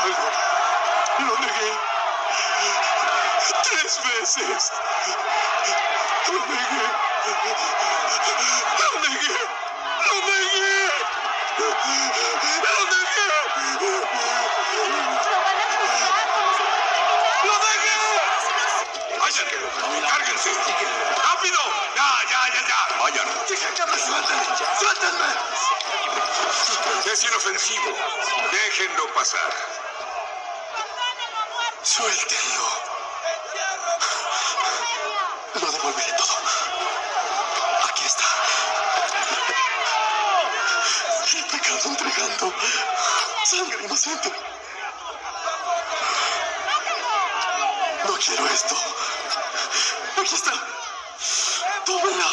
algo. Lo negué 3 veces. Lo negué. Lo negué. Lo negué. Lo negué. Lo van a juzgar como si fuera un ¡Lo negué! ¡Vayan! ¡Cárguense! ¡Rápido! ¡Ya! ¡Vayan! ¡Dejen que me suelten! ¡Suéltenme! Es inofensivo. Déjenlo pasar. Suéltenlo. Lo devolveré todo. Aquí está. El pecado entregando sangre inocente. No quiero esto. Aquí está. Tómela.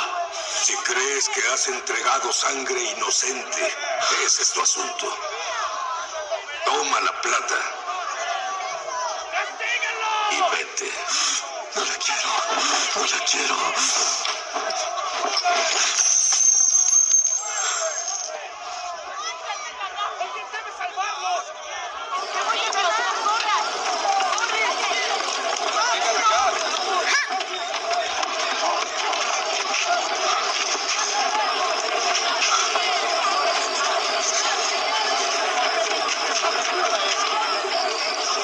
Si crees que has entregado sangre inocente, ese es tu asunto. Toma la plata. Y vete. No la quiero. No la quiero. ¡Te voy a explotar! ¡Corra!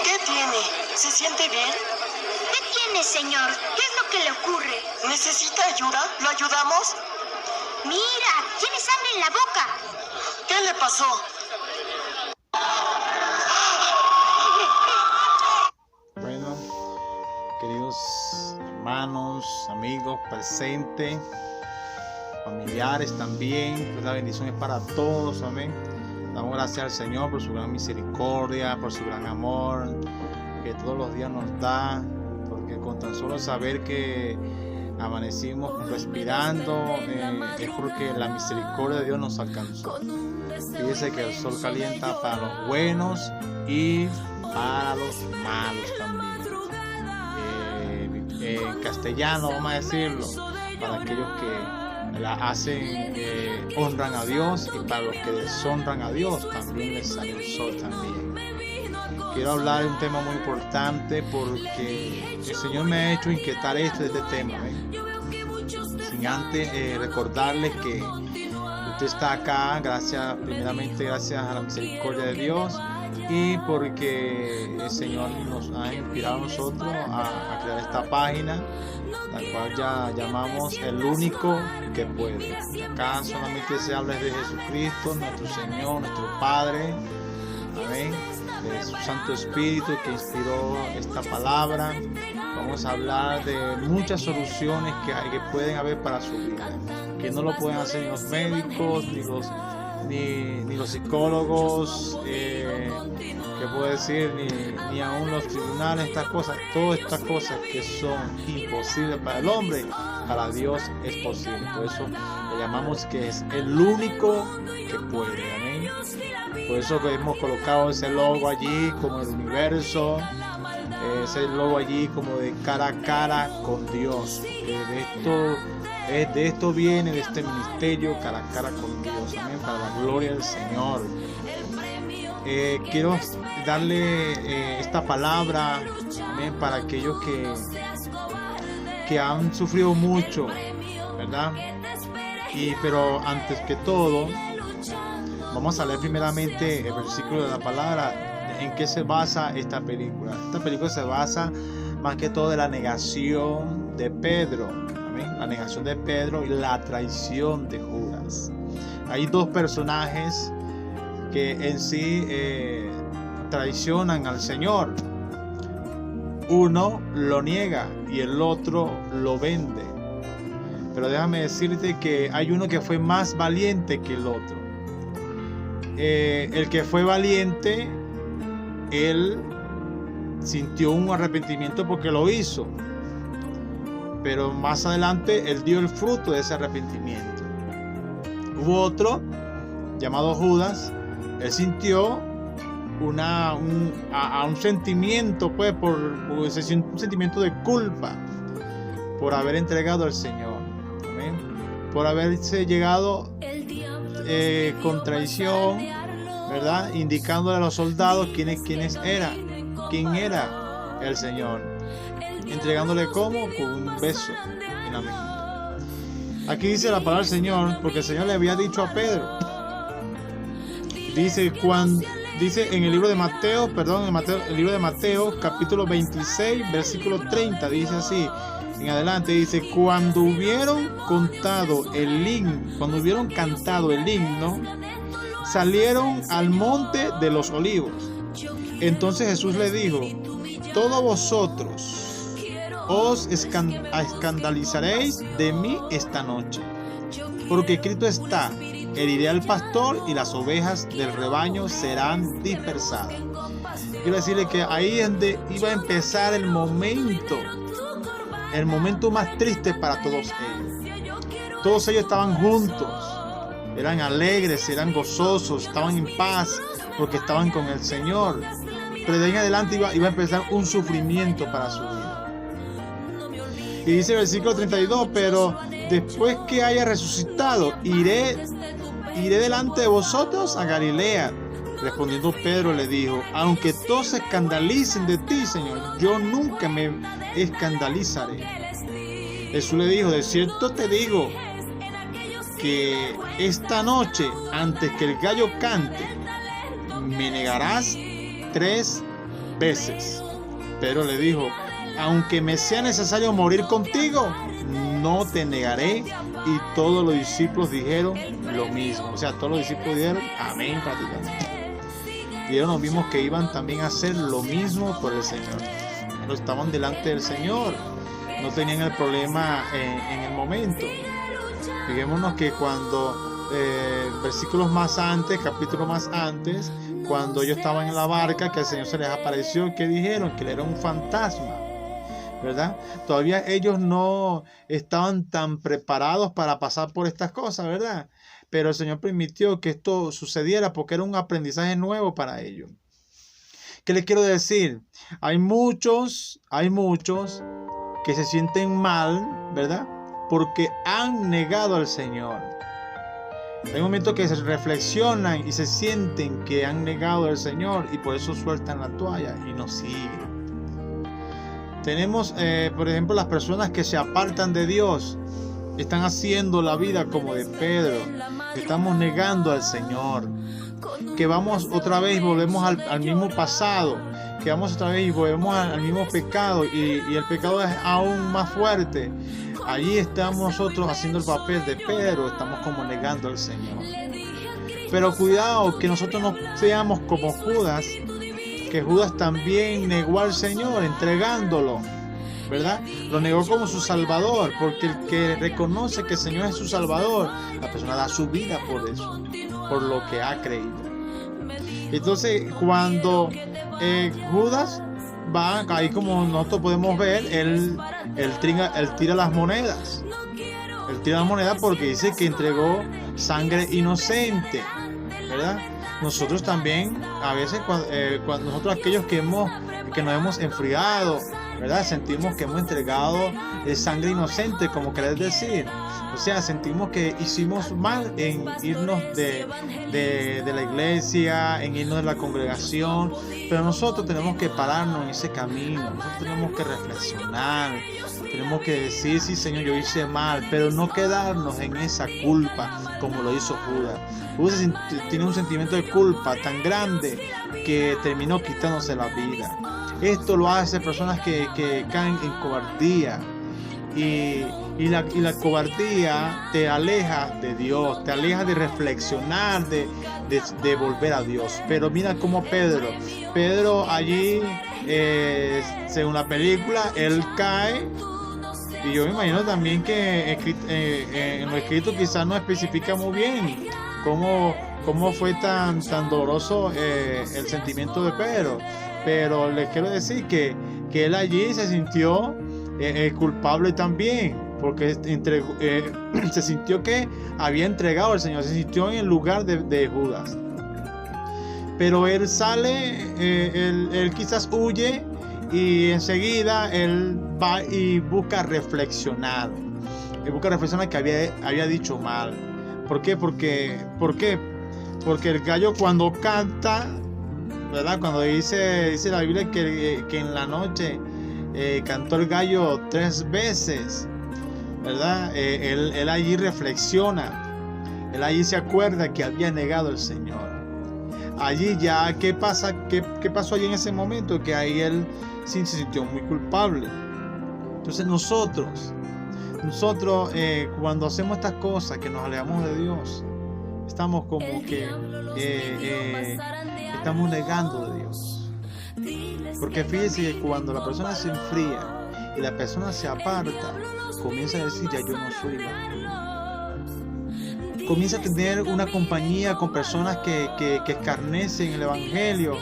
¿Qué tiene? ¿Se siente bien? ¿Qué tiene, señor? ¿Qué es lo que le ocurre? ¿Necesita ayuda? ¿Lo ayudamos? Mira, tiene sangre en la boca. ¿Qué le pasó? Bueno, queridos hermanos, amigos presentes, familiares también, pues la bendición es para todos, amén. Damos gracias al Señor por su gran misericordia, por su gran amor que todos los días nos da, porque con tan solo saber que amanecimos respirando es porque la misericordia de Dios nos alcanzó. Fíjese que el sol calienta para los buenos y para los malos también. En castellano vamos a decirlo, para aquellos que la hacen, honran a Dios, y para los que deshonran a Dios también les sale el sol también. Quiero hablar de un tema muy importante porque el Señor me ha hecho inquietar este tema, sin antes recordarles que usted está acá primeramente gracias a la misericordia de Dios, y porque el Señor nos ha inspirado a nosotros a crear esta página, la cual ya llamamos El Único que Puede. Acá solamente se habla de Jesucristo, nuestro Señor, nuestro Padre, amén, de su Santo Espíritu que inspiró esta palabra. Vamos a hablar de muchas soluciones que pueden haber para su vida, que no lo pueden hacer ni los médicos, ni los psicólogos, que puedo decir, ni aún los tribunales, todas estas cosas que son imposibles para el hombre, para Dios es posible. Por eso le llamamos que es el único que puede, amén. Por eso que hemos colocado ese logo allí como el universo, ese logo allí como de cara a cara con Dios. De esto viene, de este ministerio, cara a cara con Dios, amén, para la gloria del Señor. Quiero darle esta palabra, amén, para aquellos que han sufrido mucho, ¿verdad? Pero antes que todo, vamos a leer primeramente el versículo de la palabra. ¿En qué se basa esta película? Esta película se basa más que todo en la negación de Pedro, ¿amén? La negación de Pedro y la traición de Judas. Hay dos personajes que en sí traicionan al Señor. Uno lo niega y el otro lo vende. Pero déjame decirte que hay uno que fue más valiente que el otro. El que fue valiente, él sintió un arrepentimiento porque lo hizo, pero más adelante él dio el fruto de ese arrepentimiento. Hubo otro llamado Judas, él sintió un sentimiento, pues, un sentimiento de culpa por haber entregado al Señor, ¿amén? Por haberse llegado con traición, ¿verdad? Indicándole a los soldados quién era el Señor. Entregándole como con un beso en la mejilla. Aquí dice la palabra del Señor, porque el Señor le había dicho a Pedro. Dice en el libro de Mateo, el libro de Mateo, capítulo 26, versículo 30, dice así, en adelante, dice, cuando hubieron cantado el himno, salieron al monte de los olivos. Entonces Jesús le dijo, todos vosotros os escandalizaréis de mí esta noche, porque escrito está, heriré al pastor y las ovejas del rebaño serán dispersadas. Quiero decirle que ahí es donde iba a empezar el momento más triste para todos ellos. Todos ellos estaban juntos, eran alegres, eran gozosos, estaban en paz porque estaban con el Señor. Pero de ahí en adelante iba a empezar un sufrimiento para su vida. Y dice el versículo 32, pero después que haya resucitado, iré delante de vosotros a Galilea. Respondiendo Pedro le dijo, aunque todos se escandalicen de ti, Señor, yo nunca me escandalizaré. Jesús le dijo, de cierto te digo que esta noche, antes que el gallo cante, me negarás 3 veces. Pedro le dijo, aunque me sea necesario morir contigo, no te negaré. Y todos los discípulos dijeron lo mismo. O sea, todos los discípulos dijeron amén prácticamente. Y ellos nos vimos que iban también a hacer lo mismo por el Señor. No estaban delante del Señor. No tenían el problema en el momento. Fijémonos que cuando versículos más antes, capítulos más antes, cuando ellos estaban en la barca, que el Señor se les apareció, ¿qué dijeron? Que él era un fantasma, ¿verdad? Todavía ellos no estaban tan preparados para pasar por estas cosas, ¿verdad? Pero el Señor permitió que esto sucediera porque era un aprendizaje nuevo para ellos. ¿Qué les quiero decir? Hay muchos que se sienten mal, ¿verdad? Porque han negado al Señor. Hay momentos que se reflexionan y se sienten que han negado al Señor y por eso sueltan la toalla y no siguen. Tenemos, por ejemplo, las personas que se apartan de Dios. Están haciendo la vida como de Pedro. Estamos negando al Señor. Que vamos otra vez y volvemos al mismo pasado. Que vamos otra vez y volvemos al mismo pecado. Y el pecado es aún más fuerte. Allí estamos nosotros haciendo el papel de Pedro. Estamos como negando al Señor. Pero cuidado que nosotros no seamos como Judas. Que Judas también negó al Señor entregándolo, ¿verdad? Lo negó como su Salvador, porque el que reconoce que el Señor es su Salvador, la persona da su vida por eso, por lo que ha creído. Entonces, cuando Judas va, ahí como nosotros podemos ver, él tira las monedas. Él tira las monedas porque dice que entregó sangre inocente, ¿verdad? Nosotros también, a veces, cuando nosotros aquellos que nos hemos enfriado, ¿verdad? Sentimos que hemos entregado sangre inocente, como querés decir. O sea, sentimos que hicimos mal en irnos de la iglesia, en irnos de la congregación. Pero nosotros tenemos que pararnos en ese camino. Nosotros tenemos que reflexionar. Tenemos que decir, sí, Señor, yo hice mal. Pero no quedarnos en esa culpa como lo hizo Judas. Judas tiene un sentimiento de culpa tan grande que terminó quitándose la vida. Esto lo hace personas que caen en cobardía. Y la cobardía te aleja de Dios, te aleja de reflexionar, de volver a Dios. Pero mira cómo Pedro allí, según la película, él cae. Y yo me imagino también que en lo escrito quizás no especifica muy bien cómo fue tan doloroso el sentimiento de Pedro. Pero les quiero decir que él allí se sintió culpable también, porque se sintió que había entregado al Señor, se sintió en el lugar de Judas. Pero él sale, él quizás huye y enseguida él va y busca reflexionar. Él busca reflexionar que había dicho mal. ¿Por qué? porque el gallo cuando canta, ¿verdad? Cuando dice la Biblia que en la noche cantó el gallo 3 veces, ¿verdad? Él allí reflexiona, él allí se acuerda que había negado al Señor. Allí ya, ¿qué pasó allí en ese momento? Que ahí él se sintió muy culpable. Entonces nosotros cuando hacemos estas cosas, que nos alejamos de Dios, estamos como que estamos negando de Dios. Porque fíjense que cuando la persona se enfría y la persona se aparta, comienza a decir, ya yo no soy evangelio. Comienza a tener una compañía con personas que escarnecen el evangelio,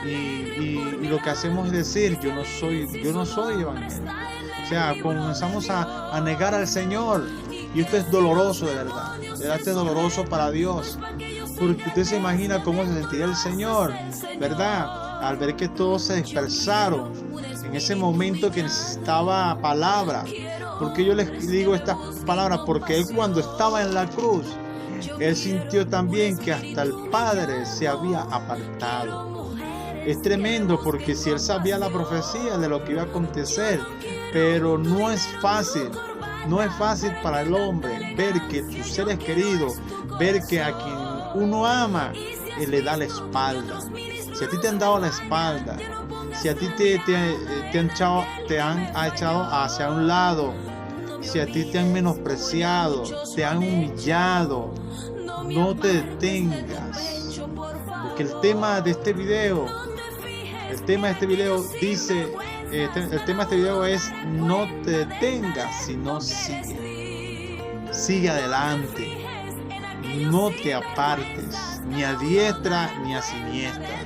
y lo que hacemos es decir, yo no soy evangelio. O sea, comenzamos a negar al Señor, y esto es doloroso, de verdad. Esto es doloroso para Dios, porque usted se imagina cómo se sentiría el Señor, ¿verdad? Al ver que todos se dispersaron en ese momento que necesitaba palabra. Porque yo les digo estas palabras, porque Él, cuando estaba en la cruz, Él sintió también que hasta el Padre se había apartado. Es tremendo, porque si Él sabía la profecía de lo que iba a acontecer, pero no es fácil para el hombre ver que sus seres queridos, ver que a quien uno ama, Él le da la espalda. Si a ti te han dado la espalda, si a ti te han echado hacia un lado, si a ti te han menospreciado, te han humillado, no te detengas. Porque el tema de este video dice, el tema de este video es: no te detengas, sino sigue adelante, no te apartes ni a diestra ni a siniestra.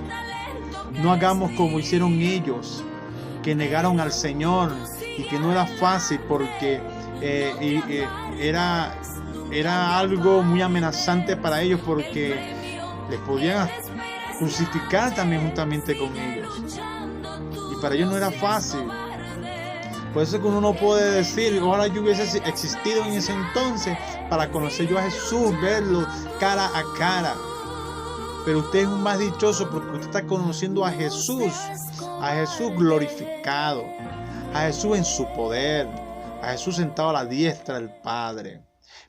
No hagamos como hicieron ellos, que negaron al Señor, y que no era fácil, porque era algo muy amenazante para ellos, porque les podían crucificar también juntamente con ellos, y para ellos no era fácil. Por eso es que uno no puede decir, ojalá yo hubiese existido en ese entonces para conocer yo a Jesús, verlo cara a cara. Pero usted es un más dichoso, porque usted está conociendo a Jesús glorificado, a Jesús en su poder, a Jesús sentado a la diestra del Padre.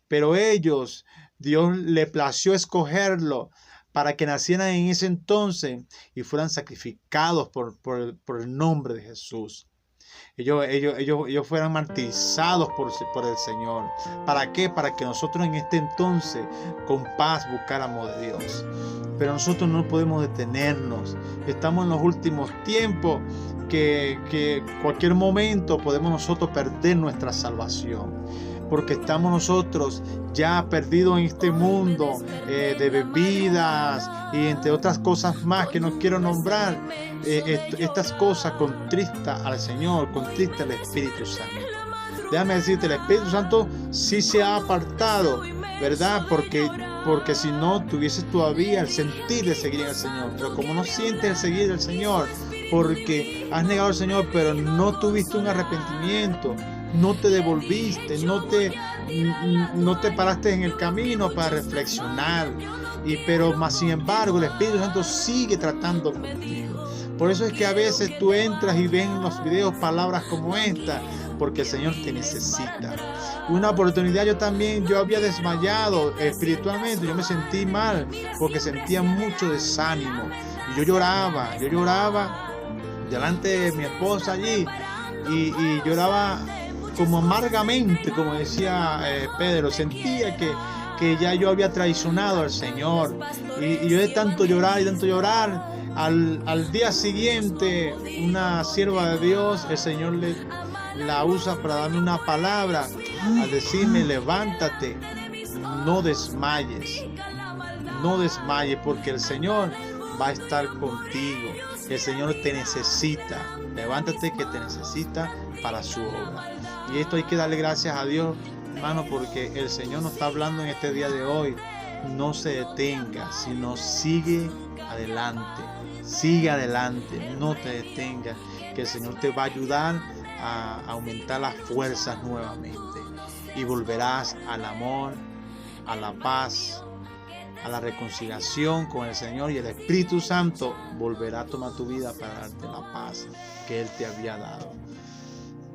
Pero ellos, Dios le plació escogerlo para que nacieran en ese entonces y fueran sacrificados por el nombre de Jesús. Ellos fueran martirizados por el Señor. ¿Para qué? Para que nosotros en este entonces con paz buscáramos de Dios. Pero nosotros no podemos detenernos. Estamos en los últimos tiempos, que cualquier momento podemos nosotros perder nuestra salvación, porque estamos nosotros ya perdidos en este mundo de bebidas y entre otras cosas más que no quiero nombrar. Estas cosas contristan al Señor, contristan al Espíritu Santo. Déjame decirte, el Espíritu Santo sí se ha apartado, ¿verdad? Porque si no, tuvieses todavía el sentir de seguir al Señor. Pero como no sientes el seguir al Señor, porque has negado al Señor, pero no tuviste un arrepentimiento, no te devolviste, no te paraste en el camino para reflexionar, pero más sin embargo el Espíritu Santo sigue tratando contigo. Por eso es que a veces tú entras y ves en los videos palabras como esta, porque el Señor te necesita. Una oportunidad yo había desmayado espiritualmente, yo me sentí mal porque sentía mucho desánimo, y yo lloraba delante de mi esposa allí, y lloraba como amargamente, como decía Pedro. Sentía que ya yo había traicionado al Señor, y yo de tanto llorar, al día siguiente una sierva de Dios, el Señor la usa para darme una palabra, al decirme: levántate, no desmayes, porque el Señor va a estar contigo, el Señor te necesita, levántate que te necesita para su obra. Y esto hay que darle gracias a Dios, hermano, porque el Señor nos está hablando en este día de hoy. No se detenga, sino sigue adelante, no te detengas, que el Señor te va a ayudar a aumentar las fuerzas nuevamente, y volverás al amor, a la paz, a la reconciliación con el Señor, y el Espíritu Santo volverá a tomar tu vida para darte la paz que Él te había dado.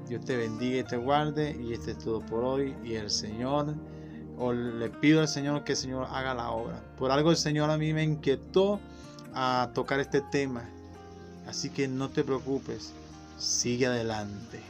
Dios te bendiga y te guarde, y este es todo por hoy. Y el Señor, o le pido al Señor que el Señor haga la obra. Por algo el Señor a mí me inquietó a tocar este tema, así que no te preocupes, sigue adelante.